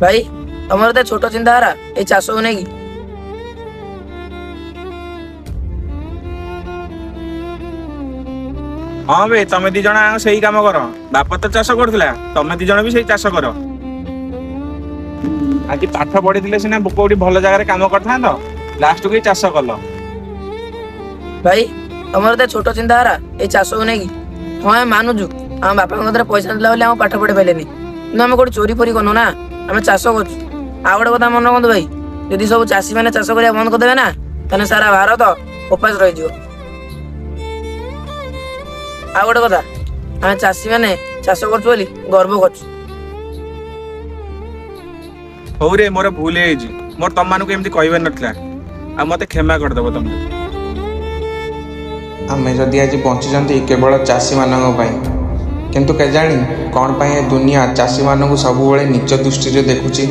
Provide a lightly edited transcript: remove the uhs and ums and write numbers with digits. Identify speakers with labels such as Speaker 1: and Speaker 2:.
Speaker 1: भाई तमर तो छोट चिंताधारा ये चाष को नहीं
Speaker 2: हाँ बे तमे दी जण से काम कर बापा तो चाष करथिला तमे दी जण भी सेही चाष कर आज पाठ पढ़ी सिना कोठी भल जगह काम करथा लास्ट को चाष कल
Speaker 1: भाई तमर तो छोट चिंताधारा ये चाष को नहीं हाँ मानुचु आम बापा पैसा देला आम पाठ पढ़ी पारे कि आम कौट चोरी फोरी करनु ना आम चाष कर गोटे कथा मन रखु भाई जदि सब चाषी मैंने चाष करने बंद करदे ना तेने सारा भारत उपास रही गोटे कथा आम चाषी मैंने चाष कर गर्व कर
Speaker 2: हौ रे मोर भूल मोर तम मानक एमती कहबार नथिला आ मते क्षमा करदेव तमे
Speaker 3: आमे जदि आज बंचिचंती केवल चाषी मानक पई किंतु के जानी कौन पाए दुनिया चाषी मानक सबुबले नीच दृष्टि देखुची।